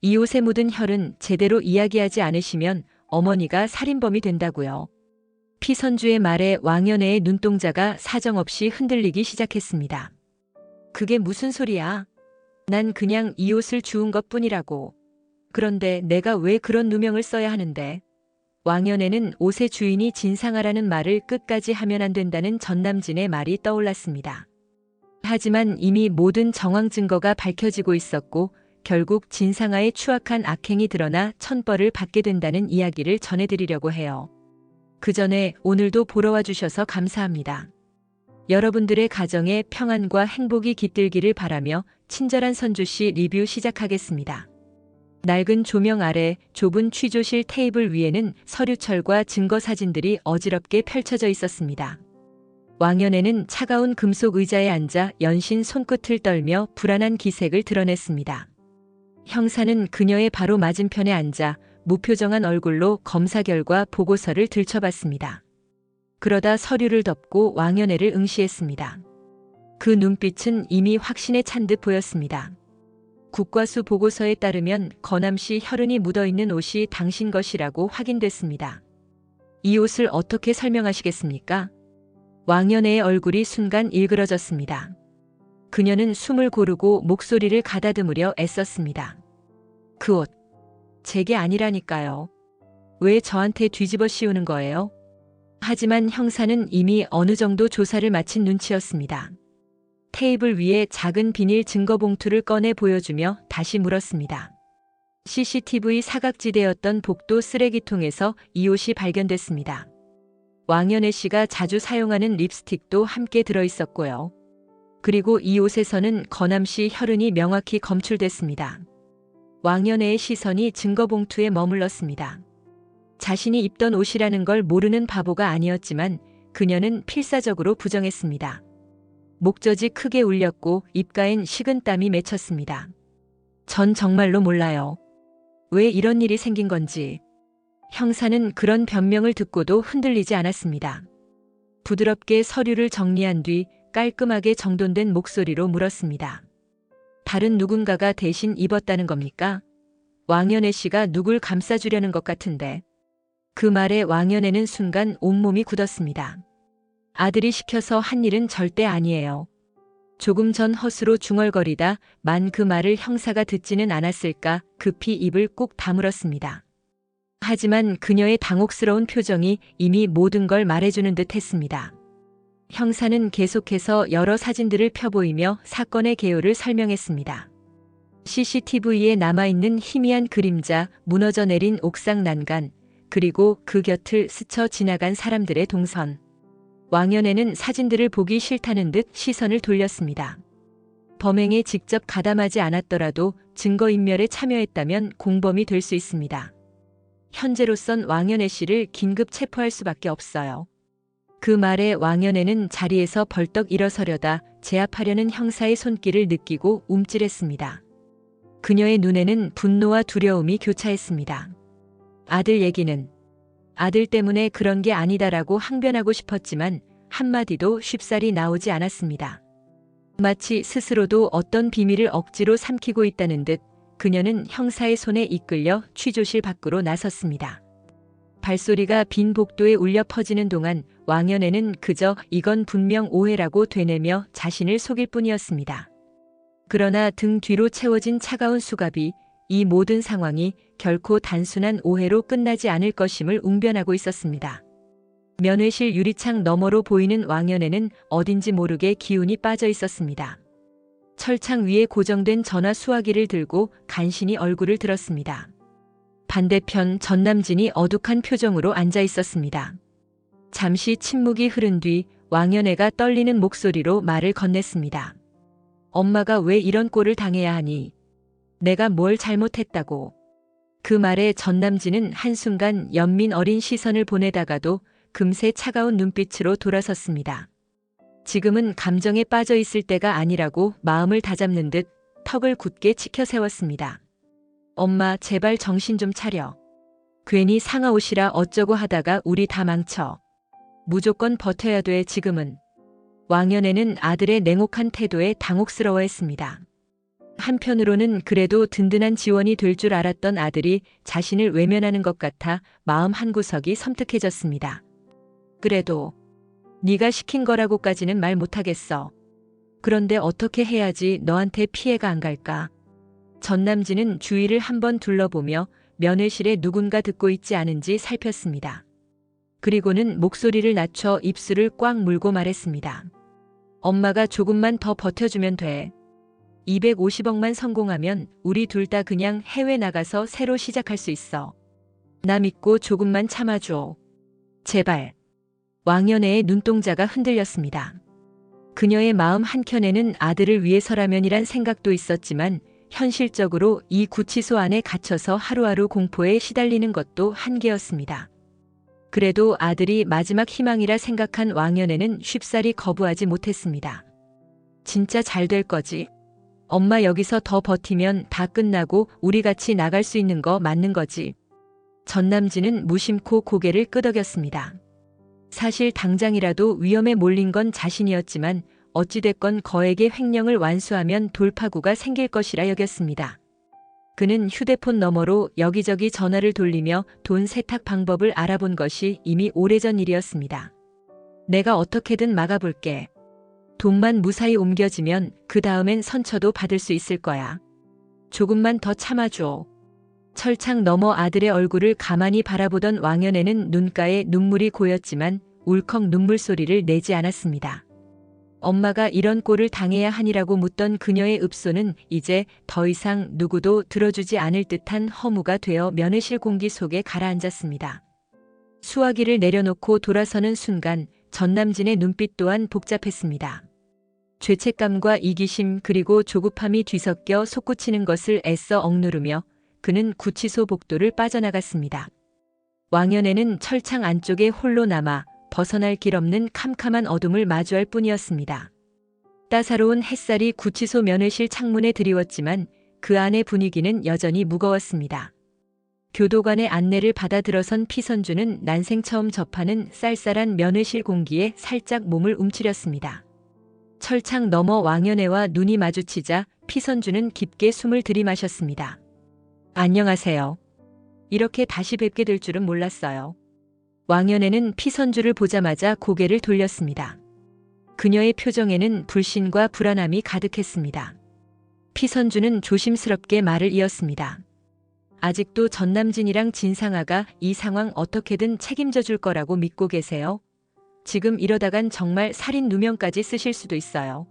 이 옷에 묻은 혈은 제대로 이야기하지 않으시면 어머니가 살인범이 된다고요. 피선주의 말에 왕연애의 눈동자가 사정없이 흔들리기 시작했습니다. 그게 무슨 소리야? 난 그냥 이 옷을 주운 것뿐이라고. 그런데 내가 왜 그런 누명을 써야 하는데? 왕연애는 옷의 주인이 진상하라는 말을 끝까지 하면 안 된다는 전남진의 말이 떠올랐습니다. 하지만 이미 모든 정황 증거가 밝혀지고 있었고 결국 진상아의 추악한 악행이 드러나 천벌을 받게 된다는 이야기를 전해드리려고 해요. 그 전에 오늘도 보러 와주셔서 감사합니다. 여러분들의 가정에 평안과 행복이 깃들기를 바라며 친절한 선주씨 리뷰 시작하겠습니다. 낡은 조명 아래 좁은 취조실 테이블 위에는 서류철과 증거 사진들이 어지럽게 펼쳐져 있었습니다. 왕연애는 차가운 금속 의자에 앉아 연신 손끝을 떨며 불안한 기색을 드러냈습니다. 형사는 그녀의 바로 맞은편에 앉아 무표정한 얼굴로 검사 결과 보고서를 들춰봤습니다. 그러다 서류를 덮고 왕연애를 응시했습니다. 그 눈빛은 이미 확신에 찬 듯 보였습니다. 국과수 보고서에 따르면 거남씨 혈흔이 묻어있는 옷이 당신 것이라고 확인됐습니다. 이 옷을 어떻게 설명하시겠습니까? 왕연애의 얼굴이 순간 일그러졌습니다. 그녀는 숨을 고르고 목소리를 가다듬으려 애썼습니다. 그 옷, 제게 아니라니까요. 왜 저한테 뒤집어 씌우는 거예요? 하지만 형사는 이미 어느 정도 조사를 마친 눈치였습니다. 테이블 위에 작은 비닐 증거봉투를 꺼내 보여주며 다시 물었습니다. CCTV 사각지대였던 복도 쓰레기통에서 이 옷이 발견됐습니다. 왕연애 씨가 자주 사용하는 립스틱도 함께 들어있었고요. 그리고 이 옷에서는 거남씨 혈흔이 명확히 검출됐습니다. 왕연애의 시선이 증거봉투에 머물렀습니다. 자신이 입던 옷이라는 걸 모르는 바보가 아니었지만 그녀는 필사적으로 부정했습니다. 목젖이 크게 울렸고 입가엔 식은땀이 맺혔습니다. 전 정말로 몰라요. 왜 이런 일이 생긴 건지. 형사는 그런 변명을 듣고도 흔들리지 않았습니다. 부드럽게 서류를 정리한 뒤 깔끔하게 정돈된 목소리로 물었습니다. 다른 누군가가 대신 입었다는 겁니까? 왕연애 씨가 누굴 감싸주려는 것 같은데. 그 말에 왕연애는 순간 온몸이 굳었습니다. 아들이 시켜서 한 일은 절대 아니에요. 조금 전 헛으로 중얼거리다 만 그 말을 형사가 듣지는 않았을까 급히 입을 꾹 다물었습니다. 하지만 그녀의 당혹스러운 표정이 이미 모든 걸 말해주는 듯 했습니다. 형사는 계속해서 여러 사진들을 펴보이며 사건의 개요를 설명했습니다. CCTV에 남아있는 희미한 그림자, 무너져 내린 옥상 난간, 그리고 그 곁을 스쳐 지나간 사람들의 동선. 왕연애는 사진들을 보기 싫다는 듯 시선을 돌렸습니다. 범행에 직접 가담하지 않았더라도 증거인멸에 참여했다면 공범이 될 수 있습니다. 현재로선 왕연애 씨를 긴급 체포할 수밖에 없어요. 그 말에 왕연애는 자리에서 벌떡 일어서려다 제압하려는 형사의 손길을 느끼고 움찔했습니다. 그녀의 눈에는 분노와 두려움이 교차했습니다. 아들 얘기는 아들 때문에 그런 게 아니다라고 항변하고 싶었지만 한마디도 쉽사리 나오지 않았습니다. 마치 스스로도 어떤 비밀을 억지로 삼키고 있다는 듯 그녀는 형사의 손에 이끌려 취조실 밖으로 나섰습니다. 발소리가 빈 복도에 울려 퍼지는 동안 왕연애는 그저 이건 분명 오해라고 되뇌며 자신을 속일 뿐이었습니다. 그러나 등 뒤로 채워진 차가운 수갑이 이 모든 상황이 결코 단순한 오해로 끝나지 않을 것임을 웅변하고 있었습니다. 면회실 유리창 너머로 보이는 왕연애는 어딘지 모르게 기운이 빠져 있었습니다. 철창 위에 고정된 전화 수화기를 들고 간신히 얼굴을 들었습니다. 반대편 전남진이 어둑한 표정으로 앉아 있었습니다. 잠시 침묵이 흐른 뒤 왕연애가 떨리는 목소리로 말을 건넸습니다. 엄마가 왜 이런 꼴을 당해야 하니? 내가 뭘 잘못했다고. 그 말에 전남진은 한순간 연민 어린 시선을 보내다가도 금세 차가운 눈빛으로 돌아섰습니다. 지금은 감정에 빠져 있을 때가 아니라고 마음을 다잡는 듯 턱을 굳게 치켜 세웠습니다. 엄마, 제발 정신 좀 차려. 괜히 상하 옷이라 어쩌고 하다가 우리 다 망쳐. 무조건 버텨야 돼, 지금은. 왕연애는 아들의 냉혹한 태도에 당혹스러워했습니다. 한편으로는 그래도 든든한 지원이 될 줄 알았던 아들이 자신을 외면하는 것 같아 마음 한구석이 섬뜩해졌습니다. 그래도 네가 시킨 거라고까지는 말 못하겠어. 그런데 어떻게 해야지 너한테 피해가 안 갈까? 전남진은 주위를 한번 둘러보며 면회실에 누군가 듣고 있지 않은지 살폈습니다. 그리고는 목소리를 낮춰 입술을 꽉 물고 말했습니다. 엄마가 조금만 더 버텨주면 돼. 250억만 성공하면 우리 둘 다 그냥 해외 나가서 새로 시작할 수 있어. 나 믿고 조금만 참아줘. 제발. 왕연애의 눈동자가 흔들렸습니다. 그녀의 마음 한켠에는 아들을 위해서라면이란 생각도 있었지만 현실적으로 이 구치소 안에 갇혀서 하루하루 공포에 시달리는 것도 한계였습니다. 그래도 아들이 마지막 희망이라 생각한 왕연애는 쉽사리 거부하지 못했습니다. 진짜 잘 될 거지? 엄마 여기서 더 버티면 다 끝나고 우리 같이 나갈 수 있는 거 맞는 거지? 전남진은 무심코 고개를 끄덕였습니다. 사실 당장이라도 위험에 몰린 건 자신이었지만 어찌됐건 거액의 횡령을 완수하면 돌파구가 생길 것이라 여겼습니다. 그는 휴대폰 너머로 여기저기 전화를 돌리며 돈 세탁 방법을 알아본 것이 이미 오래전 일이었습니다. 내가 어떻게든 막아볼게. 돈만 무사히 옮겨지면 그 다음엔 선처도 받을 수 있을 거야. 조금만 더 참아줘. 철창 너머 아들의 얼굴을 가만히 바라보던 왕연애는 눈가에 눈물이 고였지만 울컥 눈물소리를 내지 않았습니다. 엄마가 이런 꼴을 당해야 하니라고 묻던 그녀의 읍소는 이제 더 이상 누구도 들어주지 않을 듯한 허무가 되어 면회실 공기 속에 가라앉았습니다. 수화기를 내려놓고 돌아서는 순간 전남진의 눈빛 또한 복잡했습니다. 죄책감과 이기심 그리고 조급함이 뒤섞여 솟구치는 것을 애써 억누르며 그는 구치소 복도를 빠져나갔습니다. 왕연애는 철창 안쪽에 홀로 남아 벗어날 길 없는 캄캄한 어둠을 마주할 뿐이었습니다. 따사로운 햇살이 구치소 면회실 창문에 드리웠지만 그 안의 분위기는 여전히 무거웠습니다. 교도관의 안내를 받아 들어선 피선주는 난생 처음 접하는 쌀쌀한 면회실 공기에 살짝 몸을 움츠렸습니다. 철창 너머 왕연애와 눈이 마주치자 피선주는 깊게 숨을 들이마셨습니다. 안녕하세요. 이렇게 다시 뵙게 될 줄은 몰랐어요. 왕연애는 피선주를 보자마자 고개를 돌렸습니다. 그녀의 표정에는 불신과 불안함이 가득했습니다. 피선주는 조심스럽게 말을 이었습니다. 아직도 전남진이랑 진상아가 이 상황 어떻게든 책임져 줄 거라고 믿고 계세요? 지금 이러다간 정말 살인 누명까지 쓰실 수도 있어요.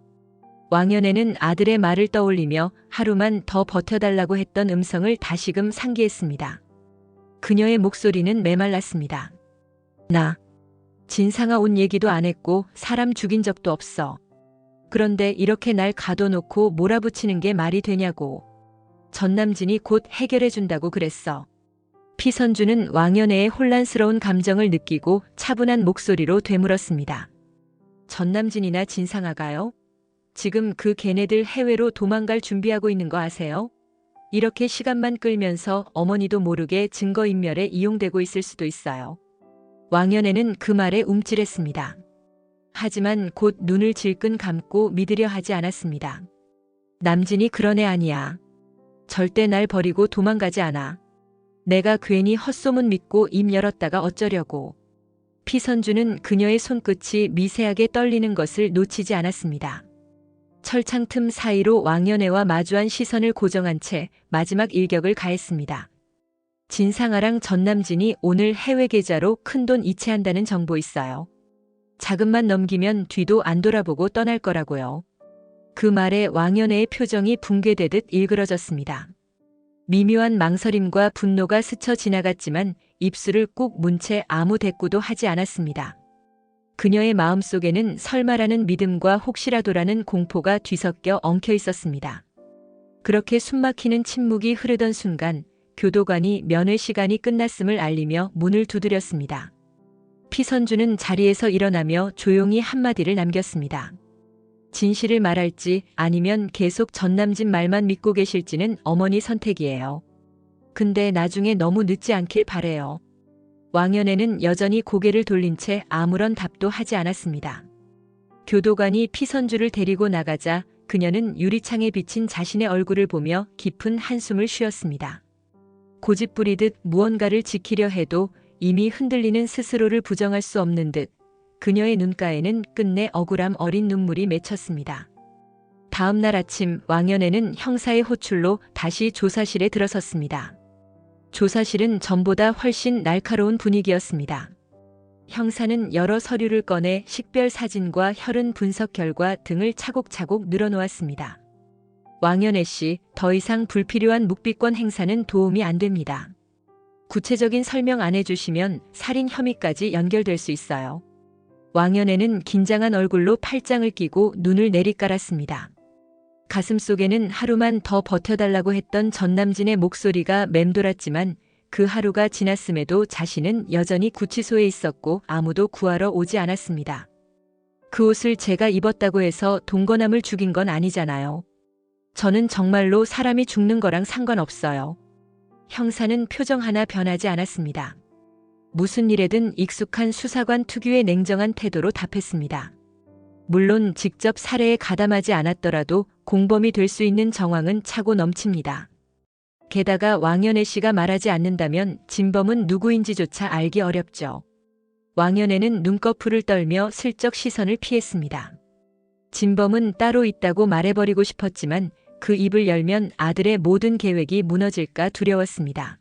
왕연애는 아들의 말을 떠올리며 하루만 더 버텨달라고 했던 음성을 다시금 상기했습니다. 그녀의 목소리는 메말랐습니다. 나 진상아 온 얘기도 안 했고 사람 죽인 적도 없어. 그런데 이렇게 날 가둬놓고 몰아붙이는 게 말이 되냐고. 전남진이 곧 해결해준다고 그랬어. 피선주는 왕연애의 혼란스러운 감정을 느끼고 차분한 목소리로 되물었습니다. 전남진이나 진상아가요? 지금 그 걔네들 해외로 도망갈 준비하고 있는 거 아세요? 이렇게 시간만 끌면서 어머니도 모르게 증거인멸에 이용되고 있을 수도 있어요. 왕연애는 그 말에 움찔했습니다. 하지만 곧 눈을 질끈 감고 믿으려 하지 않았습니다. 남진이 그런 애 아니야. 절대 날 버리고 도망가지 않아. 내가 괜히 헛소문 믿고 입 열었다가 어쩌려고. 피선주는 그녀의 손끝이 미세하게 떨리는 것을 놓치지 않았습니다. 철창 틈 사이로 왕연애와 마주한 시선을 고정한 채 마지막 일격을 가했습니다. 진상아랑 전남진이 오늘 해외 계좌로 큰돈 이체한다는 정보 있어요. 자금만 넘기면 뒤도 안 돌아보고 떠날 거라고요. 그 말에 왕연애의 표정이 붕괴되듯 일그러졌습니다. 미묘한 망설임과 분노가 스쳐 지나갔지만 입술을 꾹 문 채 아무 대꾸도 하지 않았습니다. 그녀의 마음속에는 설마라는 믿음과 혹시라도라는 공포가 뒤섞여 엉켜 있었습니다. 그렇게 숨막히는 침묵이 흐르던 순간 교도관이 면회 시간이 끝났음을 알리며 문을 두드렸습니다. 피선주는 자리에서 일어나며 조용히 한마디를 남겼습니다. 진실을 말할지 아니면 계속 전남진 말만 믿고 계실지는 어머니 선택이에요. 근데 나중에 너무 늦지 않길 바래요. 왕연애는 여전히 고개를 돌린 채 아무런 답도 하지 않았습니다. 교도관이 피선주를 데리고 나가자 그녀는 유리창에 비친 자신의 얼굴을 보며 깊은 한숨을 쉬었습니다. 고집부리듯 무언가를 지키려 해도 이미 흔들리는 스스로를 부정할 수 없는 듯 그녀의 눈가에는 끝내 억울함 어린 눈물이 맺혔습니다. 다음 날 아침 왕연애는 형사의 호출로 다시 조사실에 들어섰습니다. 조사실은 전보다 훨씬 날카로운 분위기였습니다. 형사는 여러 서류를 꺼내 식별 사진과 혈흔 분석 결과 등을 차곡차곡 늘어놓았습니다. 왕연애 씨, 더 이상 불필요한 묵비권 행사는 도움이 안 됩니다. 구체적인 설명 안 해주시면 살인 혐의까지 연결될 수 있어요. 왕연애는 긴장한 얼굴로 팔짱을 끼고 눈을 내리깔았습니다. 가슴속에는 하루만 더 버텨달라고 했던 전남진의 목소리가 맴돌았지만 그 하루가 지났음에도 자신은 여전히 구치소에 있었고 아무도 구하러 오지 않았습니다. 그 옷을 제가 입었다고 해서 동거남을 죽인 건 아니잖아요. 저는 정말로 사람이 죽는 거랑 상관없어요. 형사는 표정 하나 변하지 않았습니다. 무슨 일에든 익숙한 수사관 특유의 냉정한 태도로 답했습니다. 물론 직접 살해에 가담하지 않았더라도 공범이 될 수 있는 정황은 차고 넘칩니다. 게다가 왕연애 씨가 말하지 않는다면 진범은 누구인지조차 알기 어렵죠. 왕연애는 눈꺼풀을 떨며 슬쩍 시선을 피했습니다. 진범은 따로 있다고 말해버리고 싶었지만 그 입을 열면 아들의 모든 계획이 무너질까 두려웠습니다.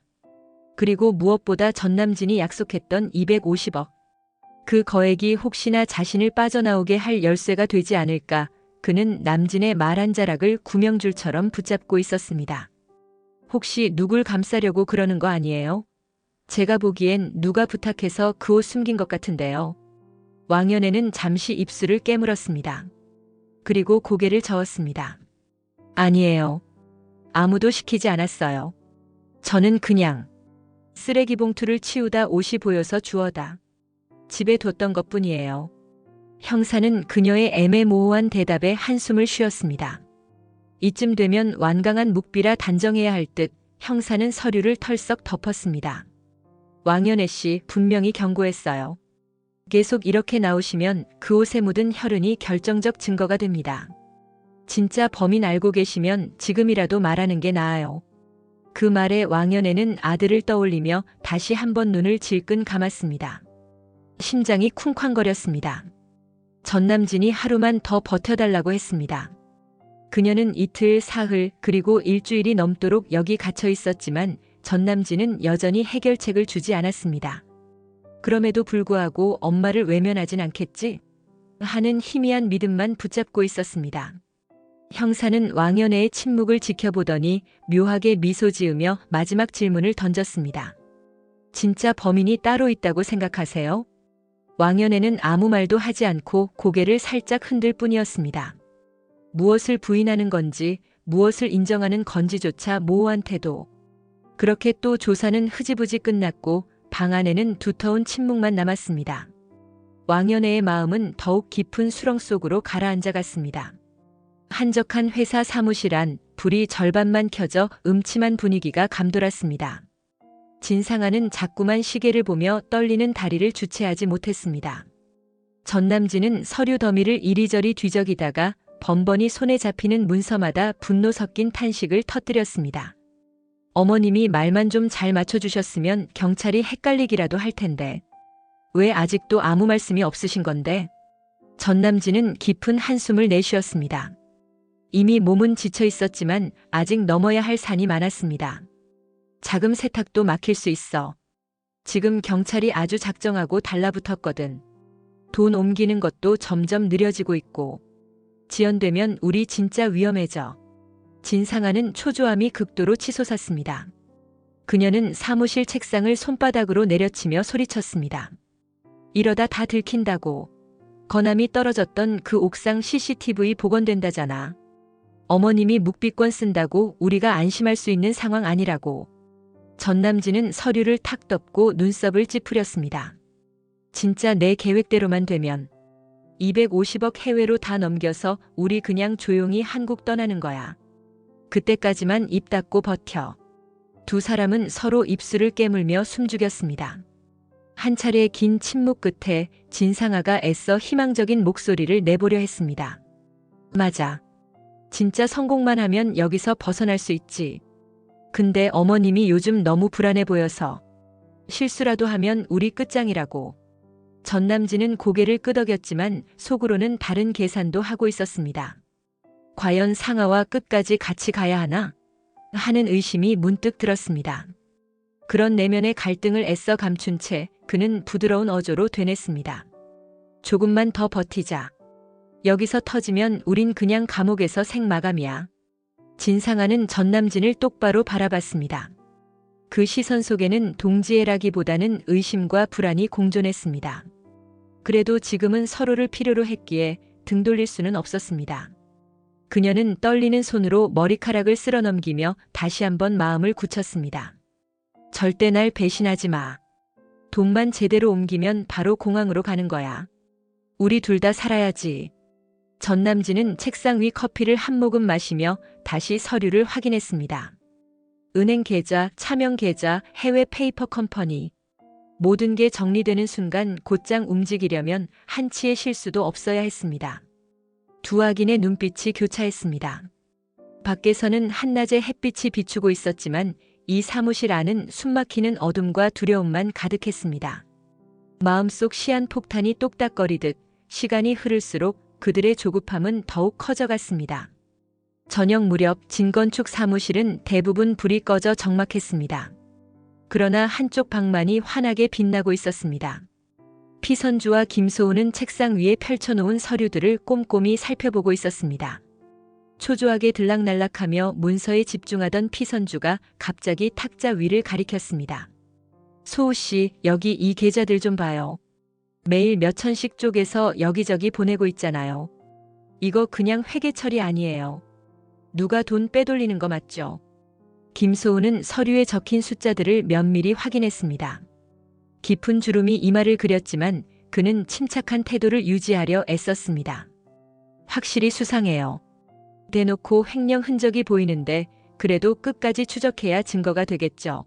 그리고 무엇보다 전남진이 약속했던 250억. 그 거액이 혹시나 자신을 빠져나오게 할 열쇠가 되지 않을까 그는 남진의 말 한 자락을 구명줄처럼 붙잡고 있었습니다. 혹시 누굴 감싸려고 그러는 거 아니에요? 제가 보기엔 누가 부탁해서 그 옷 숨긴 것 같은데요. 왕연애는 잠시 입술을 깨물었습니다. 그리고 고개를 저었습니다. 아니에요. 아무도 시키지 않았어요. 저는 그냥 쓰레기 봉투를 치우다 옷이 보여서 주워다 집에 뒀던 것뿐이에요. 형사는 그녀의 애매모호한 대답에 한숨을 쉬었습니다. 이쯤 되면 완강한 묵비라 단정해야 할 듯 형사는 서류를 털썩 덮었습니다. 왕연애 씨 분명히 경고했어요. 계속 이렇게 나오시면 그 옷에 묻은 혈흔이 결정적 증거가 됩니다. 진짜 범인 알고 계시면 지금이라도 말하는 게 나아요. 그 말에 왕연애는 아들을 떠올리며 다시 한번 눈을 질끈 감았습니다. 심장이 쿵쾅거렸습니다. 전남진이 하루만 더 버텨달라고 했습니다. 그녀는 이틀, 사흘, 그리고 일주일이 넘도록 여기 갇혀 있었지만 전남진은 여전히 해결책을 주지 않았습니다. 그럼에도 불구하고 엄마를 외면하진 않겠지? 하는 희미한 믿음만 붙잡고 있었습니다. 형사는 왕연애의 침묵을 지켜보더니 묘하게 미소 지으며 마지막 질문을 던졌습니다. 진짜 범인이 따로 있다고 생각하세요? 왕연애는 아무 말도 하지 않고 고개를 살짝 흔들 뿐이었습니다. 무엇을 부인하는 건지 무엇을 인정하는 건지조차 모호한 태도. 그렇게 또 조사는 흐지부지 끝났고 방 안에는 두터운 침묵만 남았습니다. 왕연애의 마음은 더욱 깊은 수렁 속으로 가라앉아 갔습니다. 한적한 회사 사무실 안 불이 절반만 켜져 음침한 분위기가 감돌았습니다. 진상아는 자꾸만 시계를 보며 떨리는 다리를 주체하지 못했습니다. 전남진은 서류 더미를 이리저리 뒤적이다가 번번이 손에 잡히는 문서마다 분노 섞인 탄식을 터뜨렸습니다. 어머님이 말만 좀 잘 맞춰주셨으면 경찰이 헷갈리기라도 할 텐데. 왜 아직도 아무 말씀이 없으신 건데? 전남진은 깊은 한숨을 내쉬었습니다. 이미 몸은 지쳐 있었지만 아직 넘어야 할 산이 많았습니다. 자금 세탁도 막힐 수 있어. 지금 경찰이 아주 작정하고 달라붙었거든. 돈 옮기는 것도 점점 느려지고 있고. 지연되면 우리 진짜 위험해져. 진상아는 초조함이 극도로 치솟았습니다. 그녀는 사무실 책상을 손바닥으로 내려치며 소리쳤습니다. 이러다 다 들킨다고. 건암이 떨어졌던 그 옥상 CCTV 복원된다잖아. 어머님이 묵비권 쓴다고 우리가 안심할 수 있는 상황 아니라고. 전남진은 서류를 탁 덮고 눈썹을 찌푸렸습니다. 진짜 내 계획대로만 되면 250억 해외로 다 넘겨서 우리 그냥 조용히 한국 떠나는 거야. 그때까지만 입 닫고 버텨. 두 사람은 서로 입술을 깨물며 숨죽였습니다. 한 차례의 긴 침묵 끝에 진상아가 애써 희망적인 목소리를 내보려 했습니다. 맞아. 진짜 성공만 하면 여기서 벗어날 수 있지. 근데 어머님이 요즘 너무 불안해 보여서 실수라도 하면 우리 끝장이라고. 전남진은 고개를 끄덕였지만 속으로는 다른 계산도 하고 있었습니다. 과연 상아와 끝까지 같이 가야 하나? 하는 의심이 문득 들었습니다. 그런 내면의 갈등을 애써 감춘 채 그는 부드러운 어조로 되냈습니다. 조금만 더 버티자. 여기서 터지면 우린 그냥 감옥에서 생마감이야. 진상아는 전남진을 똑바로 바라봤습니다. 그 시선 속에는 동지애라기보다는 의심과 불안이 공존했습니다. 그래도 지금은 서로를 필요로 했기에 등 돌릴 수는 없었습니다. 그녀는 떨리는 손으로 머리카락을 쓸어 넘기며 다시 한번 마음을 굳혔습니다. 절대 날 배신하지 마. 돈만 제대로 옮기면 바로 공항으로 가는 거야. 우리 둘 다 살아야지. 전남진은 책상 위 커피를 한 모금 마시며 다시 서류를 확인했습니다. 은행 계좌, 차명 계좌, 해외 페이퍼 컴퍼니. 모든 게 정리되는 순간 곧장 움직이려면 한치의 실수도 없어야 했습니다. 두 악인의 눈빛이 교차했습니다. 밖에서는 한낮의 햇빛이 비추고 있었지만 이 사무실 안은 숨막히는 어둠과 두려움만 가득했습니다. 마음속 시한폭탄이 똑딱거리듯 시간이 흐를수록 그들의 조급함은 더욱 커져갔습니다. 저녁 무렵 진건축 사무실은 대부분 불이 꺼져 적막했습니다. 그러나 한쪽 방만이 환하게 빛나고 있었습니다. 피선주와 김소은은 책상 위에 펼쳐놓은 서류들을 꼼꼼히 살펴보고 있었습니다. 초조하게 들락날락하며 문서에 집중하던 피선주가 갑자기 탁자 위를 가리켰습니다. 소우 씨, 여기 이 계좌들 좀 봐요. 매일 몇 천씩 쪼개서 여기저기 보내고 있잖아요. 이거 그냥 회계 처리 아니에요. 누가 돈 빼돌리는 거 맞죠? 김소은은 서류에 적힌 숫자들을 면밀히 확인했습니다. 깊은 주름이 이마를 그렸지만 그는 침착한 태도를 유지하려 애썼습니다. 확실히 수상해요. 대놓고 횡령 흔적이 보이는데 그래도 끝까지 추적해야 증거가 되겠죠.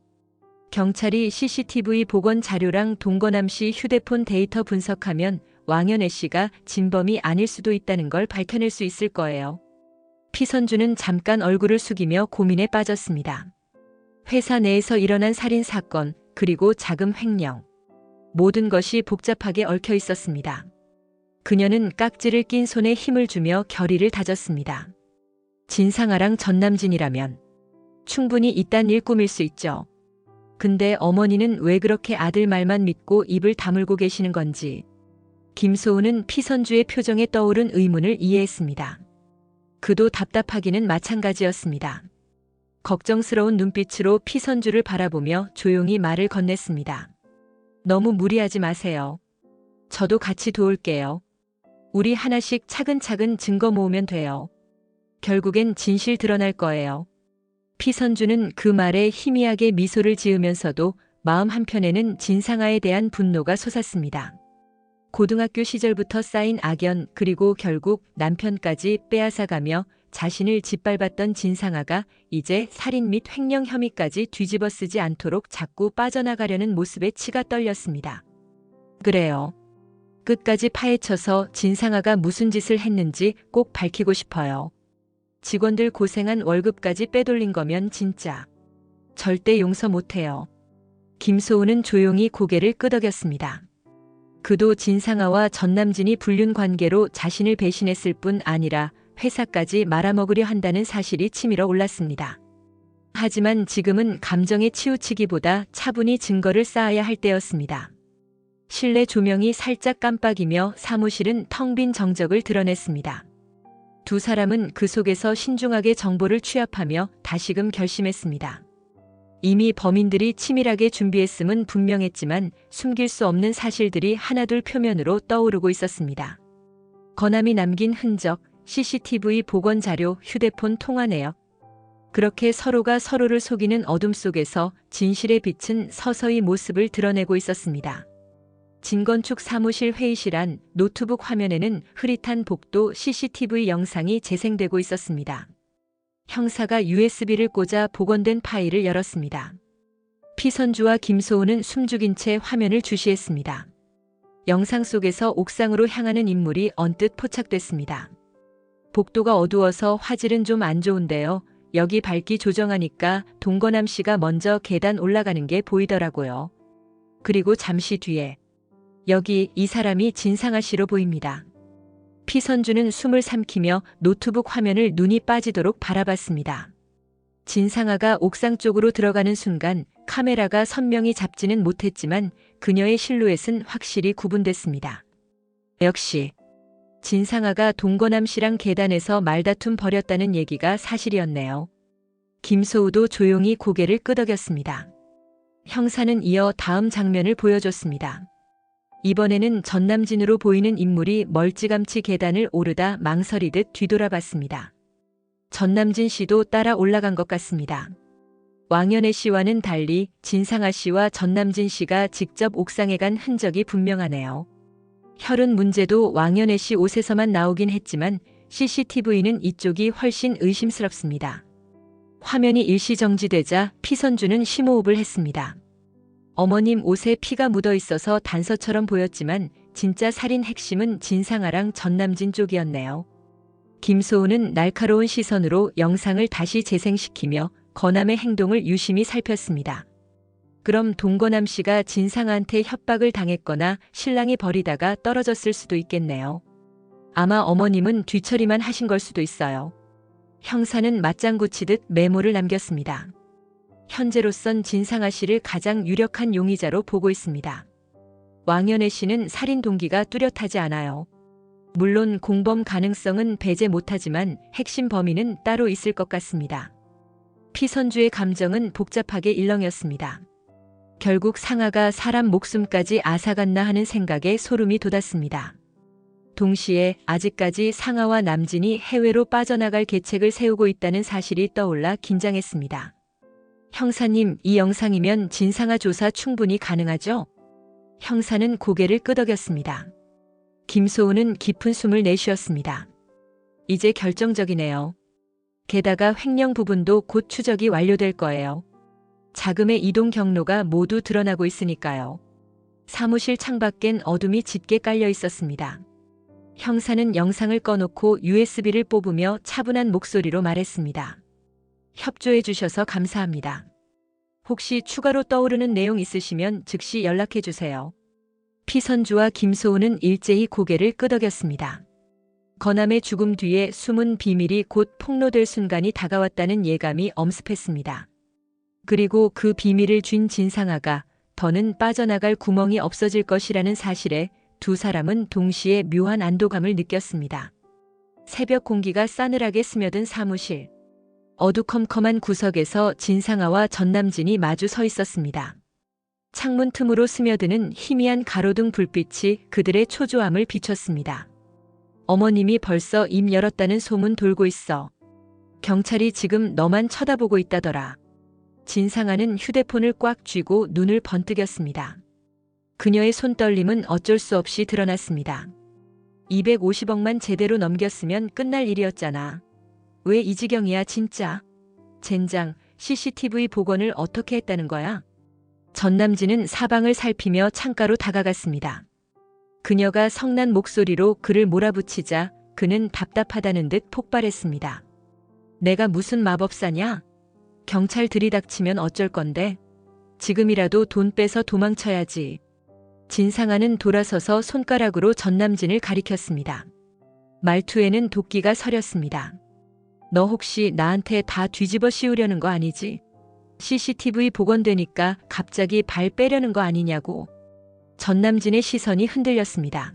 경찰이 CCTV 복원 자료랑 동건암 씨 휴대폰 데이터 분석하면 왕연애 씨가 진범이 아닐 수도 있다는 걸 밝혀낼 수 있을 거예요. 피선주는 잠깐 얼굴을 숙이며 고민에 빠졌습니다. 회사 내에서 일어난 살인 사건, 그리고 자금 횡령. 모든 것이 복잡하게 얽혀 있었습니다. 그녀는 깍지를 낀 손에 힘을 주며 결의를 다졌습니다. 진상아랑 전남진이라면 충분히 이딴 일 꾸밀 수 있죠. 근데 어머니는 왜 그렇게 아들 말만 믿고 입을 다물고 계시는 건지. 김소은은 피선주의 표정에 떠오른 의문을 이해했습니다. 그도 답답하기는 마찬가지였습니다. 걱정스러운 눈빛으로 피선주를 바라보며 조용히 말을 건넸습니다. 너무 무리하지 마세요. 저도 같이 도울게요. 우리 하나씩 차근차근 증거 모으면 돼요. 결국엔 진실 드러날 거예요. 피선주는 그 말에 희미하게 미소를 지으면서도 마음 한편에는 진상아에 대한 분노가 솟았습니다. 고등학교 시절부터 쌓인 악연, 그리고 결국 남편까지 빼앗아가며 자신을 짓밟았던 진상아가 이제 살인 및 횡령 혐의까지 뒤집어 쓰지 않도록 자꾸 빠져나가려는 모습에 치가 떨렸습니다. 그래요. 끝까지 파헤쳐서 진상아가 무슨 짓을 했는지 꼭 밝히고 싶어요. 직원들 고생한 월급까지 빼돌린 거면 진짜 절대 용서 못해요. 김소은은 조용히 고개를 끄덕였습니다. 그도 진상아와 전남진이 불륜 관계로 자신을 배신했을 뿐 아니라 회사까지 말아먹으려 한다는 사실이 치밀어 올랐습니다. 하지만 지금은 감정에 치우치기보다 차분히 증거를 쌓아야 할 때였습니다. 실내 조명이 살짝 깜빡이며 사무실은 텅 빈 정적을 드러냈습니다. 두 사람은 그 속에서 신중하게 정보를 취합하며 다시금 결심했습니다. 이미 범인들이 치밀하게 준비했음은 분명했지만 숨길 수 없는 사실들이 하나둘 표면으로 떠오르고 있었습니다. 건암이 남긴 흔적, CCTV 복원 자료, 휴대폰 통화 내역. 그렇게 서로가 서로를 속이는 어둠 속에서 진실의 빛은 서서히 모습을 드러내고 있었습니다. 진건축 사무실 회의실 안 노트북 화면에는 흐릿한 복도 CCTV 영상이 재생되고 있었습니다. 형사가 USB를 꽂아 복원된 파일을 열었습니다. 피선주와 김소은은 숨죽인 채 화면을 주시했습니다. 영상 속에서 옥상으로 향하는 인물이 언뜻 포착됐습니다. 복도가 어두워서 화질은 좀 안 좋은데요. 여기 밝기 조정하니까 동건암 씨가 먼저 계단 올라가는 게 보이더라고요. 그리고 잠시 뒤에 여기 이 사람이 진상아 씨로 보입니다. 피선주는 숨을 삼키며 노트북 화면을 눈이 빠지도록 바라봤습니다. 진상아가 옥상 쪽으로 들어가는 순간 카메라가 선명히 잡지는 못했지만 그녀의 실루엣은 확실히 구분됐습니다. 역시 진상아가 동건암 씨랑 계단에서 말다툼 벌였다는 얘기가 사실이었네요. 김소우도 조용히 고개를 끄덕였습니다. 형사는 이어 다음 장면을 보여줬습니다. 이번에는 전남진으로 보이는 인물이 멀찌감치 계단을 오르다 망설이듯 뒤돌아봤습니다. 전남진 씨도 따라 올라간 것 같습니다. 왕연애 씨와는 달리 진상아 씨와 전남진 씨가 직접 옥상에 간 흔적이 분명하네요. 혈흔 문제도 왕연애 씨 옷에서만 나오긴 했지만 CCTV는 이쪽이 훨씬 의심스럽습니다. 화면이 일시정지되자 피선주는 심호흡을 했습니다. 어머님 옷에 피가 묻어 있어서 단서처럼 보였지만 진짜 살인 핵심은 진상아랑 전남진 쪽이었네요. 김소우는 날카로운 시선으로 영상을 다시 재생시키며 건암의 행동을 유심히 살폈습니다. 그럼 동건암 씨가 진상아한테 협박을 당했거나 신랑이 버리다가 떨어졌을 수도 있겠네요. 아마 어머님은 뒤처리만 하신 걸 수도 있어요. 형사는 맞장구 치듯 메모를 남겼습니다. 현재로선 진상아 씨를 가장 유력한 용의자로 보고 있습니다. 왕연애 씨는 살인 동기가 뚜렷하지 않아요. 물론 공범 가능성은 배제 못하지만 핵심 범인은 따로 있을 것 같습니다. 피선주의 감정은 복잡하게 일렁였습니다. 결국 상아가 사람 목숨까지 앗아갔나 하는 생각에 소름이 돋았습니다. 동시에 아직까지 상아와 남진이 해외로 빠져나갈 계책을 세우고 있다는 사실이 떠올라 긴장했습니다. 형사님, 이 영상이면 진상아 조사 충분히 가능하죠? 형사는 고개를 끄덕였습니다. 김소우는 깊은 숨을 내쉬었습니다. 이제 결정적이네요. 게다가 횡령 부분도 곧 추적이 완료될 거예요. 자금의 이동 경로가 모두 드러나고 있으니까요. 사무실 창밖엔 어둠이 짙게 깔려 있었습니다. 형사는 영상을 꺼놓고 USB를 뽑으며 차분한 목소리로 말했습니다. 협조해 주셔서 감사합니다. 혹시 추가로 떠오르는 내용 있으시면 즉시 연락해 주세요. 피선주와 김소우는 일제히 고개를 끄덕였습니다. 건암의 죽음 뒤에 숨은 비밀이 곧 폭로될 순간이 다가왔다는 예감이 엄습했습니다. 그리고 그 비밀을 쥔 진상아가 더는 빠져나갈 구멍이 없어질 것이라는 사실에 두 사람은 동시에 묘한 안도감을 느꼈습니다. 새벽 공기가 싸늘하게 스며든 사무실. 어두컴컴한 구석에서 진상아와 전남진이 마주 서 있었습니다. 창문 틈으로 스며드는 희미한 가로등 불빛이 그들의 초조함을 비췄습니다. 어머님이 벌써 입 열었다는 소문 돌고 있어. 경찰이 지금 너만 쳐다보고 있다더라. 진상아는 휴대폰을 꽉 쥐고 눈을 번뜩였습니다. 그녀의 손떨림은 어쩔 수 없이 드러났습니다. 250억만 제대로 넘겼으면 끝날 일이었잖아. 왜 이 지경이야 진짜? 젠장, CCTV 복원을 어떻게 했다는 거야? 전남진은 사방을 살피며 창가로 다가갔습니다. 그녀가 성난 목소리로 그를 몰아붙이자 그는 답답하다는 듯 폭발했습니다. 내가 무슨 마법사냐? 경찰 들이닥치면 어쩔 건데? 지금이라도 돈 빼서 도망쳐야지. 진상아는 돌아서서 손가락으로 전남진을 가리켰습니다. 말투에는 도끼가 서렸습니다. 너 혹시 나한테 다 뒤집어 씌우려는 거 아니지? CCTV 복원되니까 갑자기 발 빼려는 거 아니냐고. 전남진의 시선이 흔들렸습니다.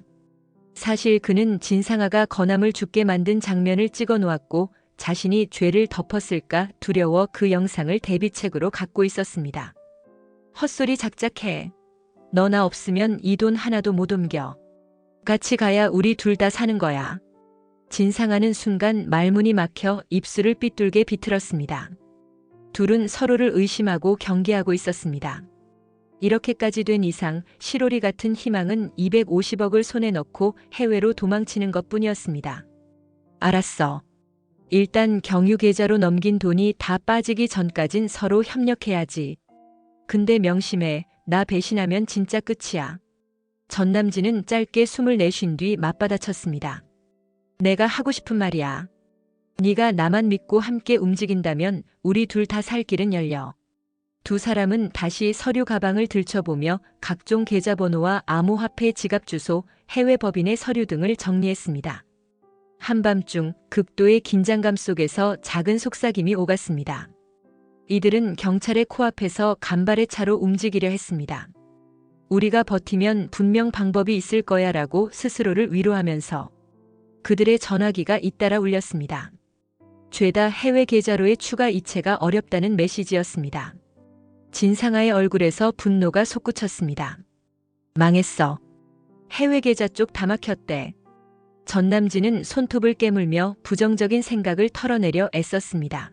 사실 그는 진상아가 건암을 죽게 만든 장면을 찍어 놓았고 자신이 죄를 덮었을까 두려워 그 영상을 대비책으로 갖고 있었습니다. 헛소리 작작해. 너 나 없으면 이 돈 하나도 못 옮겨. 같이 가야 우리 둘 다 사는 거야. 진상아는 순간 말문이 막혀 입술을 삐뚤게 비틀었습니다. 둘은 서로를 의심하고 경계하고 있었습니다. 이렇게까지 된 이상 시로리 같은 희망은 250억을 손에 넣고 해외로 도망치는 것뿐이었습니다. 알았어. 일단 경유 계좌로 넘긴 돈이 다 빠지기 전까진 서로 협력해야지. 근데 명심해. 나 배신하면 진짜 끝이야. 전남진은 짧게 숨을 내쉰 뒤 맞받아쳤습니다. 내가 하고 싶은 말이야. 네가 나만 믿고 함께 움직인다면 우리 둘 다 살 길은 열려. 두 사람은 다시 서류 가방을 들춰보며 각종 계좌번호와 암호화폐 지갑 주소, 해외 법인의 서류 등을 정리했습니다. 한밤중 극도의 긴장감 속에서 작은 속삭임이 오갔습니다. 이들은 경찰의 코앞에서 간발의 차로 움직이려 했습니다. 우리가 버티면 분명 방법이 있을 거야 라고 스스로를 위로하면서 그들의 전화기가 잇따라 울렸습니다. 죄다 해외 계좌로의 추가 이체가 어렵다는 메시지였습니다. 진상아의 얼굴에서 분노가 솟구쳤습니다. 망했어. 해외 계좌 쪽 다 막혔대. 전남진은 손톱을 깨물며 부정적인 생각을 털어내려 애썼습니다.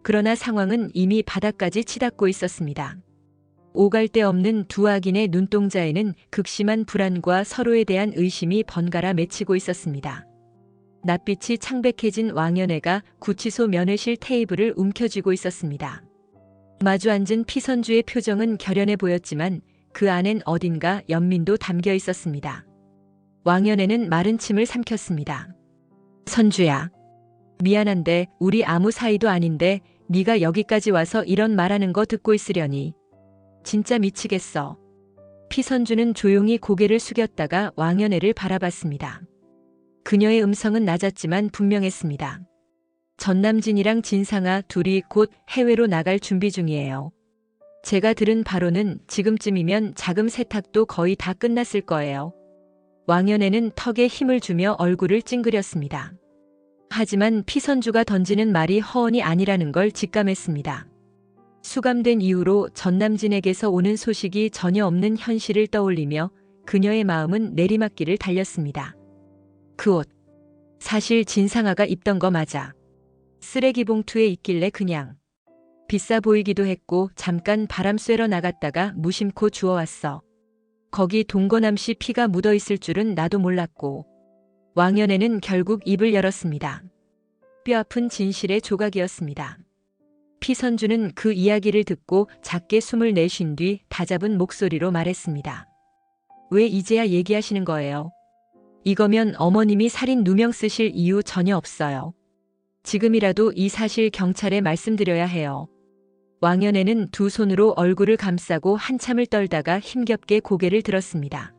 그러나 상황은 이미 바닥까지 치닫고 있었습니다. 오갈 데 없는 두 악인의 눈동자에는 극심한 불안과 서로에 대한 의심이 번갈아 맺히고 있었습니다. 낯빛이 창백해진 왕연애가 구치소 면회실 테이블을 움켜쥐고 있었습니다. 마주 앉은 피선주의 표정은 결연해 보였지만 그 안엔 어딘가 연민도 담겨 있었습니다. 왕연애는 마른 침을 삼켰습니다. 선주야. 미안한데 우리 아무 사이도 아닌데 네가 여기까지 와서 이런 말하는 거 듣고 있으려니. 진짜 미치겠어. 피선주는 조용히 고개를 숙였다가 왕연애를 바라봤습니다. 그녀의 음성은 낮았지만 분명했습니다. 전남진이랑 진상아 둘이 곧 해외로 나갈 준비 중이에요. 제가 들은 바로는 지금쯤이면 자금 세탁도 거의 다 끝났을 거예요. 왕연애는 턱에 힘을 주며 얼굴을 찡그렸습니다. 하지만 피선주가 던지는 말이 허언이 아니라는 걸 직감했습니다. 수감된 이후로 전남진에게서 오는 소식이 전혀 없는 현실을 떠올리며 그녀의 마음은 내리막길을 달렸습니다. 그 옷. 사실 진상아가 입던 거 맞아. 쓰레기 봉투에 있길래 그냥. 비싸 보이기도 했고 잠깐 바람 쐬러 나갔다가 무심코 주워왔어. 거기 동거남씨 피가 묻어있을 줄은 나도 몰랐고. 왕연애는 결국 입을 열었습니다. 뼈아픈 진실의 조각이었습니다. 피선주는 그 이야기를 듣고 작게 숨을 내쉰 뒤 다잡은 목소리로 말했습니다. 왜 이제야 얘기하시는 거예요? 이거면 어머님이 살인 누명 쓰실 이유 전혀 없어요. 지금이라도 이 사실 경찰에 말씀드려야 해요. 왕연애는 두 손으로 얼굴을 감싸고 한참을 떨다가 힘겹게 고개를 들었습니다.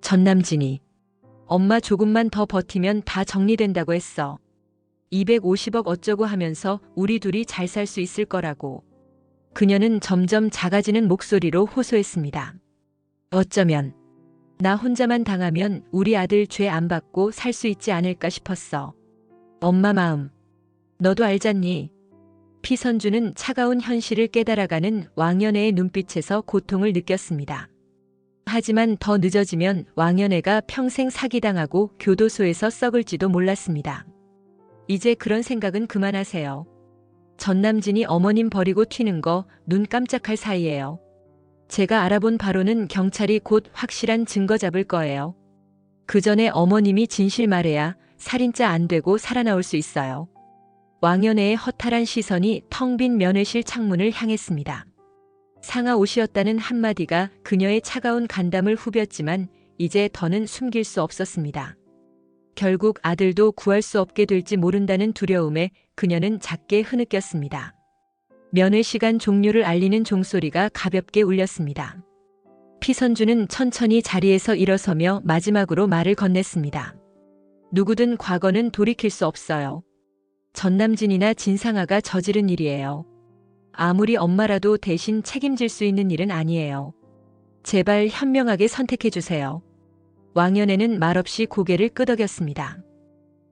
전남진이. 엄마 조금만 더 버티면 다 정리된다고 했어. 250억 어쩌고 하면서 우리 둘이 잘 살 수 있을 거라고. 그녀는 점점 작아지는 목소리로 호소했습니다. 어쩌면 나 혼자만 당하면 우리 아들 죄 안 받고 살 수 있지 않을까 싶었어. 엄마 마음. 너도 알잖니. 피선주는 차가운 현실을 깨달아가는 왕연애의 눈빛에서 고통을 느꼈습니다. 하지만 더 늦어지면 왕연애가 평생 사기당하고 교도소에서 썩을지도 몰랐습니다. 이제 그런 생각은 그만하세요. 전남진이 어머님 버리고 튀는 거 눈 깜짝할 사이예요. 제가 알아본 바로는 경찰이 곧 확실한 증거 잡을 거예요. 그 전에 어머님이 진실 말해야 살인자 안 되고 살아나올 수 있어요. 왕연애의 허탈한 시선이 텅 빈 면회실 창문을 향했습니다. 상하 옷이었다는 한마디가 그녀의 차가운 간담을 후볐지만 이제 더는 숨길 수 없었습니다. 결국 아들도 구할 수 없게 될지 모른다는 두려움에 그녀는 작게 흐느꼈습니다. 면회 시간 종료를 알리는 종소리가 가볍게 울렸습니다. 피선주는 천천히 자리에서 일어서며 마지막으로 말을 건넸습니다. 누구든 과거는 돌이킬 수 없어요. 전남진이나 진상아가 저지른 일이에요. 아무리 엄마라도 대신 책임질 수 있는 일은 아니에요. 제발 현명하게 선택해 주세요. 왕연애는 말없이 고개를 끄덕였습니다.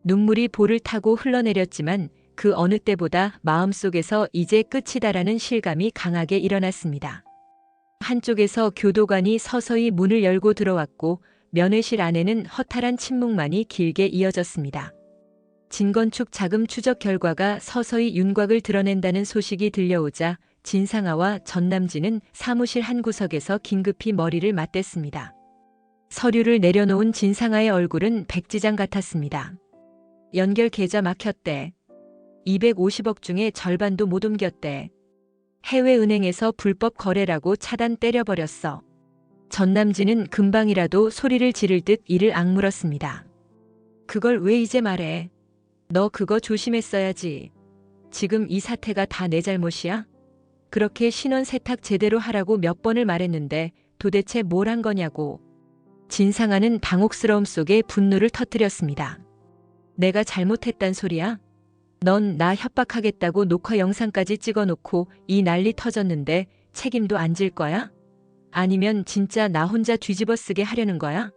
눈물이 볼을 타고 흘러내렸지만 그 어느 때보다 마음속에서 이제 끝이다라는 실감이 강하게 일어났습니다. 한쪽에서 교도관이 서서히 문을 열고 들어왔고 면회실 안에는 허탈한 침묵만이 길게 이어졌습니다. 진건축 자금 추적 결과가 서서히 윤곽을 드러낸다는 소식이 들려오자 진상아와 전남진은 사무실 한 구석에서 긴급히 머리를 맞댔습니다. 서류를 내려놓은 진상아의 얼굴은 백지장 같았습니다. 연결 계좌 막혔대. 250억 중에 절반도 못 옮겼대. 해외은행에서 불법 거래라고 차단 때려버렸어. 전남진은 금방이라도 소리를 지를 듯 이를 악물었습니다. 그걸 왜 이제 말해? 너 그거 조심했어야지. 지금 이 사태가 다 내 잘못이야? 그렇게 신원 세탁 제대로 하라고 몇 번을 말했는데 도대체 뭘 한 거냐고. 진상아는 당혹스러움 속에 분노를 터뜨렸습니다. 내가 잘못했단 소리야? 넌 나 협박하겠다고 녹화 영상까지 찍어놓고 이 난리 터졌는데 책임도 안 질 거야? 아니면 진짜 나 혼자 뒤집어 쓰게 하려는 거야?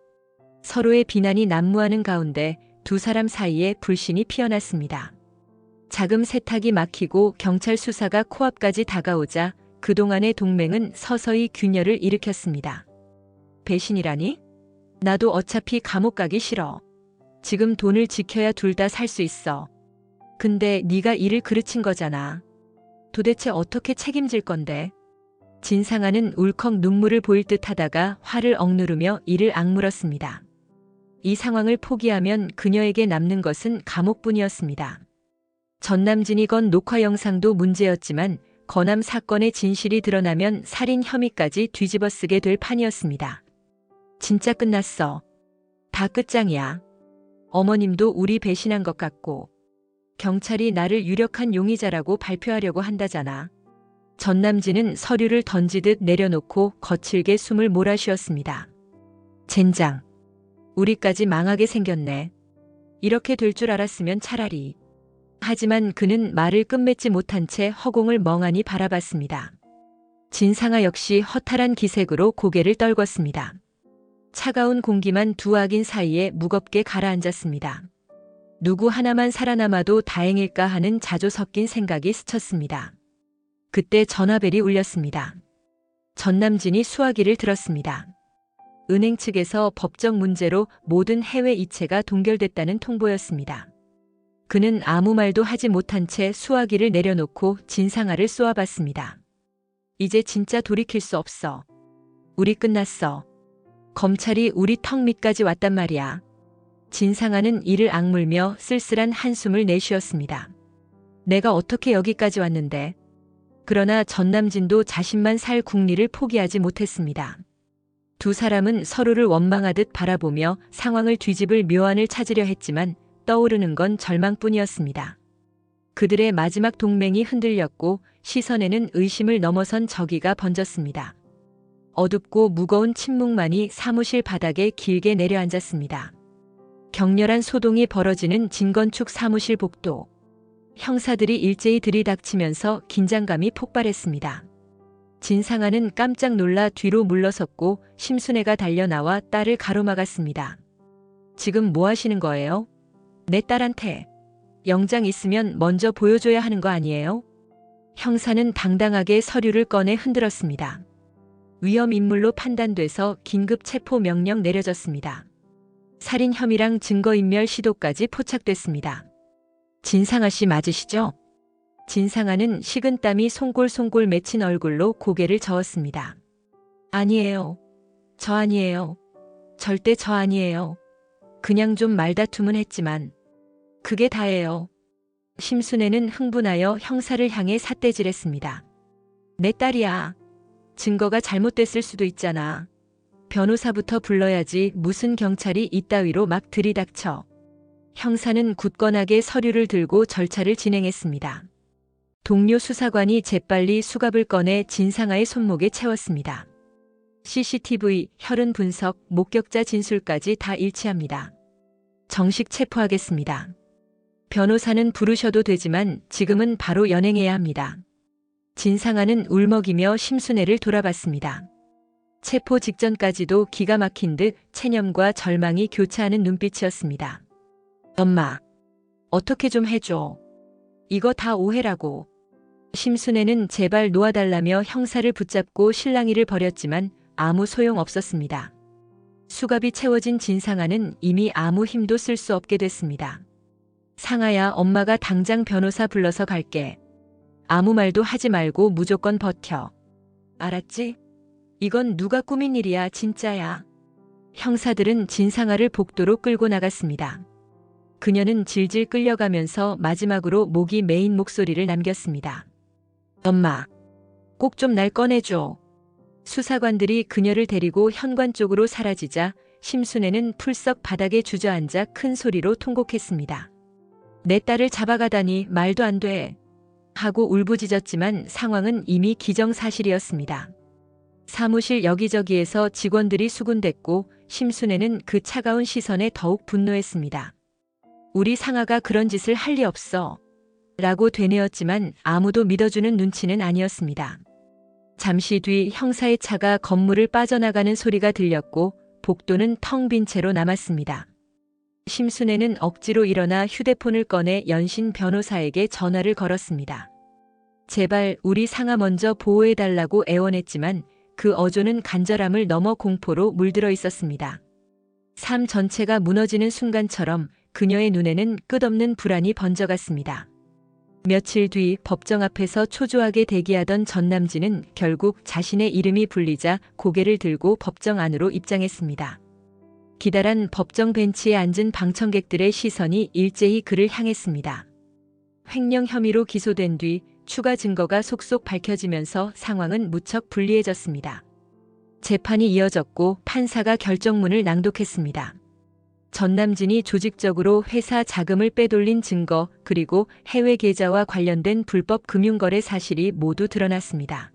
서로의 비난이 난무하는 가운데 두 사람 사이에 불신이 피어났습니다. 자금 세탁이 막히고 경찰 수사가 코앞까지 다가오자 그동안의 동맹은 서서히 균열을 일으켰습니다. 배신이라니? 나도 어차피 감옥 가기 싫어. 지금 돈을 지켜야 둘 다 살 수 있어. 근데 네가 일을 그르친 거잖아. 도대체 어떻게 책임질 건데? 진상아는 울컥 눈물을 보일 듯 하다가 화를 억누르며 이를 악물었습니다. 이 상황을 포기하면 그녀에게 남는 것은 감옥뿐이었습니다. 전남진이 건 녹화 영상도 문제였지만 건암 사건의 진실이 드러나면 살인 혐의까지 뒤집어쓰게 될 판이었습니다. 진짜 끝났어. 다 끝장이야. 어머님도 우리 배신한 것 같고 경찰이 나를 유력한 용의자라고 발표하려고 한다잖아. 전남진은 서류를 던지듯 내려놓고 거칠게 숨을 몰아쉬었습니다. 젠장. 우리까지 망하게 생겼네. 이렇게 될 줄 알았으면 차라리. 하지만 그는 말을 끝맺지 못한 채 허공을 멍하니 바라봤습니다. 진상아 역시 허탈한 기색으로 고개를 떨궜습니다. 차가운 공기만 두 악인 사이에 무겁게 가라앉았습니다. 누구 하나만 살아남아도 다행일까 하는 자조 섞인 생각이 스쳤습니다. 그때 전화벨이 울렸습니다. 전남진이 수화기를 들었습니다. 은행 측에서 법적 문제로 모든 해외 이체가 동결됐다는 통보였습니다. 그는 아무 말도 하지 못한 채 수화기를 내려놓고 진상아를 쏘아봤습니다. 이제 진짜 돌이킬 수 없어. 우리 끝났어. 검찰이 우리 턱 밑까지 왔단 말이야. 진상아는 이를 악물며 쓸쓸한 한숨을 내쉬었습니다. 내가 어떻게 여기까지 왔는데. 그러나 전남진도 자신만 살 국리를 포기하지 못했습니다. 두 사람은 서로를 원망하듯 바라보며 상황을 뒤집을 묘안을 찾으려 했지만 떠오르는 건 절망뿐이었습니다. 그들의 마지막 동맹이 흔들렸고 시선에는 의심을 넘어선 저기가 번졌습니다. 어둡고 무거운 침묵만이 사무실 바닥에 길게 내려앉았습니다. 격렬한 소동이 벌어지는 진건축 사무실 복도. 형사들이 일제히 들이닥치면서 긴장감이 폭발했습니다. 진상아는 깜짝 놀라 뒤로 물러섰고 심순애가 달려나와 딸을 가로막았습니다. 지금 뭐 하시는 거예요? 내 딸한테 영장 있으면 먼저 보여줘야 하는 거 아니에요? 형사는 당당하게 서류를 꺼내 흔들었습니다. 위험 인물로 판단돼서 긴급 체포 명령 내려졌습니다. 살인 혐의랑 증거인멸 시도까지 포착됐습니다. 진상아 씨 맞으시죠? 진상아는 식은땀이 송골송골 맺힌 얼굴로 고개를 저었습니다. 아니에요. 저 아니에요. 절대 저 아니에요. 그냥 좀 말다툼은 했지만 그게 다예요. 심순애는 흥분하여 형사를 향해 삿대질했습니다. 내 딸이야. 증거가 잘못됐을 수도 있잖아. 변호사부터 불러야지 무슨 경찰이 이따위로 막 들이닥쳐. 형사는 굳건하게 서류를 들고 절차를 진행했습니다. 동료 수사관이 재빨리 수갑을 꺼내 진상아의 손목에 채웠습니다. CCTV, 혈흔 분석, 목격자 진술까지 다 일치합니다. 정식 체포하겠습니다. 변호사는 부르셔도 되지만 지금은 바로 연행해야 합니다. 진상아는 울먹이며 심순애를 돌아봤습니다. 체포 직전까지도 기가 막힌 듯 체념과 절망이 교차하는 눈빛이었습니다. 엄마, 어떻게 좀 해줘. 이거 다 오해라고. 심순애는 제발 놓아달라며 형사를 붙잡고 실랑이를 벌였지만 아무 소용 없었습니다. 수갑이 채워진 진상아는 이미 아무 힘도 쓸 수 없게 됐습니다. 상아야, 엄마가 당장 변호사 불러서 갈게. 아무 말도 하지 말고 무조건 버텨. 알았지? 이건 누가 꾸민 일이야, 진짜야. 형사들은 진상아를 복도로 끌고 나갔습니다. 그녀는 질질 끌려가면서 마지막으로 목이 메인 목소리를 남겼습니다. 엄마, 꼭 좀 날 꺼내줘. 수사관들이 그녀를 데리고 현관 쪽으로 사라지자 심순애는 풀썩 바닥에 주저앉아 큰 소리로 통곡했습니다. 내 딸을 잡아가다니 말도 안 돼. 하고 울부짖었지만 상황은 이미 기정사실이었습니다. 사무실 여기저기에서 직원들이 수군댔고 심순애는 그 차가운 시선에 더욱 분노했습니다. 우리 상아가 그런 짓을 할 리 없어. 라고 되뇌었지만 아무도 믿어주는 눈치는 아니었습니다. 잠시 뒤 형사의 차가 건물을 빠져나가는 소리가 들렸고 복도는 텅 빈 채로 남았습니다. 심순애는 억지로 일어나 휴대폰을 꺼내 연신 변호사에게 전화를 걸었습니다. 제발 우리 상아 먼저 보호해달라고 애원했지만 그 어조는 간절함을 넘어 공포로 물들어 있었습니다. 삶 전체가 무너지는 순간처럼 그녀의 눈에는 끝없는 불안이 번져갔습니다. 며칠 뒤 법정 앞에서 초조하게 대기하던 전남진은 결국 자신의 이름이 불리자 고개를 들고 법정 안으로 입장했습니다. 기다란 법정 벤치에 앉은 방청객들의 시선이 일제히 그를 향했습니다. 횡령 혐의로 기소된 뒤 추가 증거가 속속 밝혀지면서 상황은 무척 불리해졌습니다. 재판이 이어졌고 판사가 결정문을 낭독했습니다. 전남진이 조직적으로 회사 자금을 빼돌린 증거 그리고 해외 계좌와 관련된 불법 금융거래 사실이 모두 드러났습니다.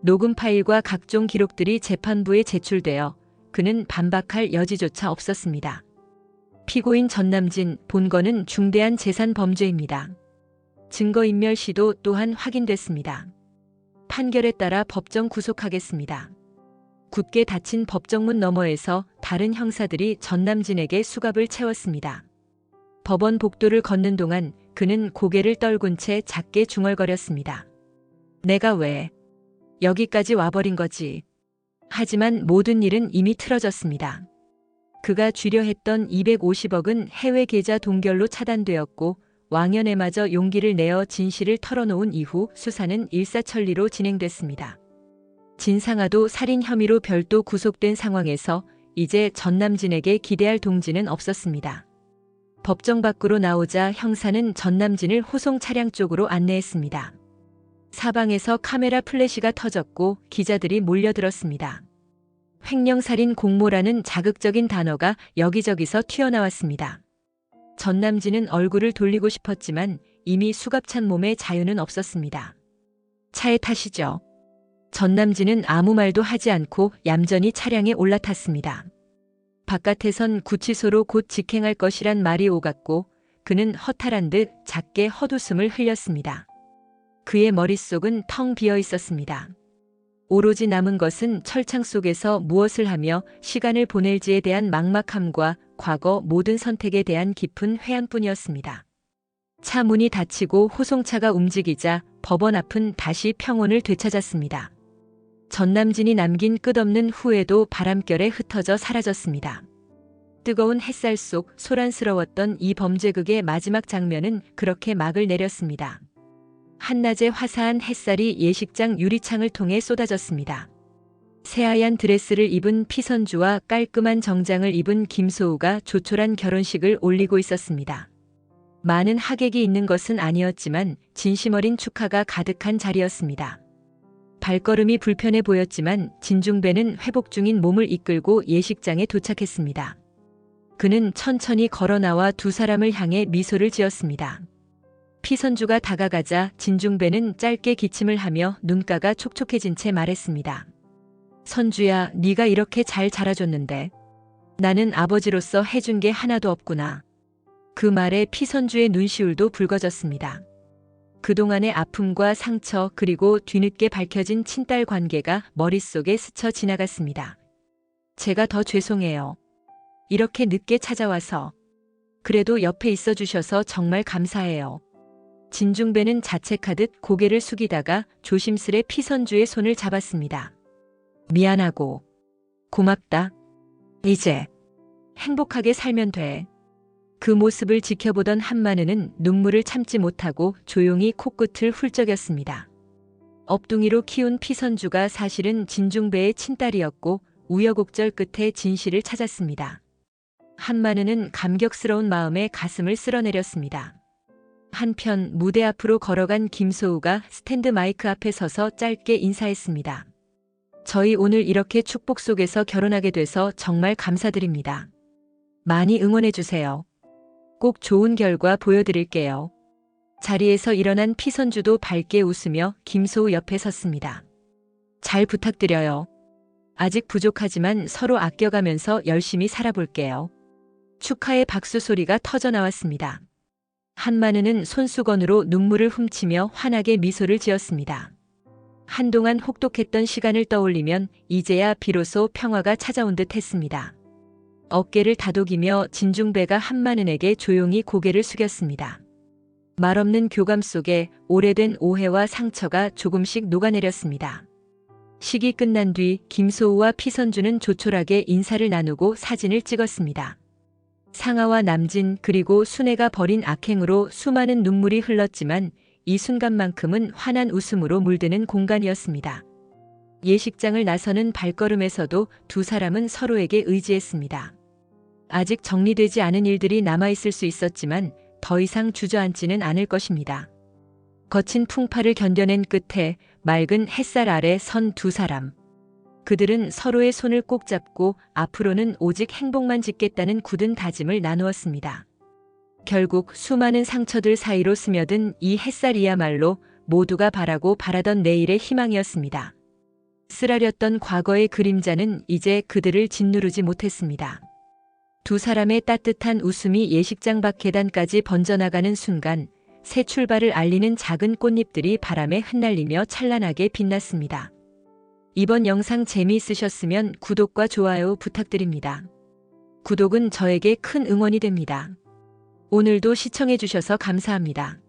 녹음 파일과 각종 기록들이 재판부에 제출되어 그는 반박할 여지조차 없었습니다. 피고인 전남진, 본건은 중대한 재산 범죄입니다. 증거인멸 시도 또한 확인됐습니다. 판결에 따라 법정 구속하겠습니다. 굳게 닫힌 법정문 너머에서 다른 형사들이 전남진에게 수갑을 채웠습니다. 법원 복도를 걷는 동안 그는 고개를 떨군 채 작게 중얼거렸습니다. 내가 왜 여기까지 와버린 거지? 하지만 모든 일은 이미 틀어졌습니다. 그가 쥐려 했던 250억은 해외 계좌 동결로 차단되었고 왕연애마저 용기를 내어 진실을 털어놓은 이후 수사는 일사천리로 진행됐습니다. 진상아도 살인 혐의로 별도 구속된 상황에서 이제 전남진에게 기대할 동지는 없었습니다. 법정 밖으로 나오자 형사는 전남진을 호송 차량 쪽으로 안내했습니다. 사방에서 카메라 플래시가 터졌고 기자들이 몰려들었습니다. 횡령살인 공모라는 자극적인 단어가 여기저기서 튀어나왔습니다. 전남진은 얼굴을 돌리고 싶었지만 이미 수갑찬 몸에 자유는 없었습니다. 차에 타시죠. 전남진은 아무 말도 하지 않고 얌전히 차량에 올라탔습니다. 바깥에선 구치소로 곧 직행할 것이란 말이 오갔고 그는 허탈한 듯 작게 헛웃음을 흘렸습니다. 그의 머릿속은 텅 비어 있었습니다. 오로지 남은 것은 철창 속에서 무엇을 하며 시간을 보낼지에 대한 막막함과 과거 모든 선택에 대한 깊은 회한뿐이었습니다. 차 문이 닫히고 호송차가 움직이자 법원 앞은 다시 평온을 되찾았습니다. 전남진이 남긴 끝없는 후회도 바람결에 흩어져 사라졌습니다. 뜨거운 햇살 속 소란스러웠던 이 범죄극의 마지막 장면은 그렇게 막을 내렸습니다. 한낮의 화사한 햇살이 예식장 유리창을 통해 쏟아졌습니다. 새하얀 드레스를 입은 피선주와 깔끔한 정장을 입은 김소우가 조촐한 결혼식을 올리고 있었습니다. 많은 하객이 있는 것은 아니었지만 진심 어린 축하가 가득한 자리였습니다. 발걸음이 불편해 보였지만 진중배는 회복 중인 몸을 이끌고 예식장에 도착했습니다. 그는 천천히 걸어 나와 두 사람을 향해 미소를 지었습니다. 피선주가 다가가자 진중배는 짧게 기침을 하며 눈가가 촉촉해진 채 말했습니다. 선주야, 네가 이렇게 잘 자라줬는데 나는 아버지로서 해준 게 하나도 없구나. 그 말에 피선주의 눈시울도 붉어졌습니다. 그동안의 아픔과 상처 그리고 뒤늦게 밝혀진 친딸 관계가 머릿속에 스쳐 지나갔습니다. 제가 더 죄송해요. 이렇게 늦게 찾아와서. 그래도 옆에 있어 주셔서 정말 감사해요. 진중배는 자책하듯 고개를 숙이다가 조심스레 피선주의 손을 잡았습니다. 미안하고 고맙다. 이제 행복하게 살면 돼. 그 모습을 지켜보던 한마누는 눈물을 참지 못하고 조용히 코끝을 훌쩍였습니다. 업둥이로 키운 피선주가 사실은 진중배의 친딸이었고 우여곡절 끝에 진실을 찾았습니다. 한마누는 감격스러운 마음에 가슴을 쓸어내렸습니다. 한편 무대 앞으로 걸어간 김소우가 스탠드 마이크 앞에 서서 짧게 인사했습니다. 저희 오늘 이렇게 축복 속에서 결혼하게 돼서 정말 감사드립니다. 많이 응원해 주세요. 꼭 좋은 결과 보여드릴게요. 자리에서 일어난 피선주도 밝게 웃으며 김소우 옆에 섰습니다. 잘 부탁드려요. 아직 부족하지만 서로 아껴가면서 열심히 살아볼게요. 축하의 박수 소리가 터져 나왔습니다. 한마누는 손수건으로 눈물을 훔치며 환하게 미소를 지었습니다. 한동안 혹독했던 시간을 떠올리면 이제야 비로소 평화가 찾아온 듯 했습니다. 어깨를 다독이며 진중배가 한마누에게 조용히 고개를 숙였습니다. 말없는 교감 속에 오래된 오해와 상처가 조금씩 녹아내렸습니다. 식이 끝난 뒤 김소우와 피선주는 조촐하게 인사를 나누고 사진을 찍었습니다. 상아와 남진 그리고 순애가 벌인 악행으로 수많은 눈물이 흘렀지만 이 순간만큼은 환한 웃음으로 물드는 공간이었습니다. 예식장을 나서는 발걸음에서도 두 사람은 서로에게 의지했습니다. 아직 정리되지 않은 일들이 남아있을 수 있었지만 더 이상 주저앉지는 않을 것입니다. 거친 풍파를 견뎌낸 끝에 맑은 햇살 아래 선 두 사람. 그들은 서로의 손을 꼭 잡고 앞으로는 오직 행복만 짓겠다는 굳은 다짐을 나누었습니다. 결국 수많은 상처들 사이로 스며든 이 햇살이야말로 모두가 바라던 내일의 희망이었습니다. 쓰라렸던 과거의 그림자는 이제 그들을 짓누르지 못했습니다. 두 사람의 따뜻한 웃음이 예식장 밖 계단까지 번져나가는 순간 새 출발을 알리는 작은 꽃잎들이 바람에 흩날리며 찬란하게 빛났습니다. 이번 영상 재미있으셨으면 구독과 좋아요 부탁드립니다. 구독은 저에게 큰 응원이 됩니다. 오늘도 시청해주셔서 감사합니다.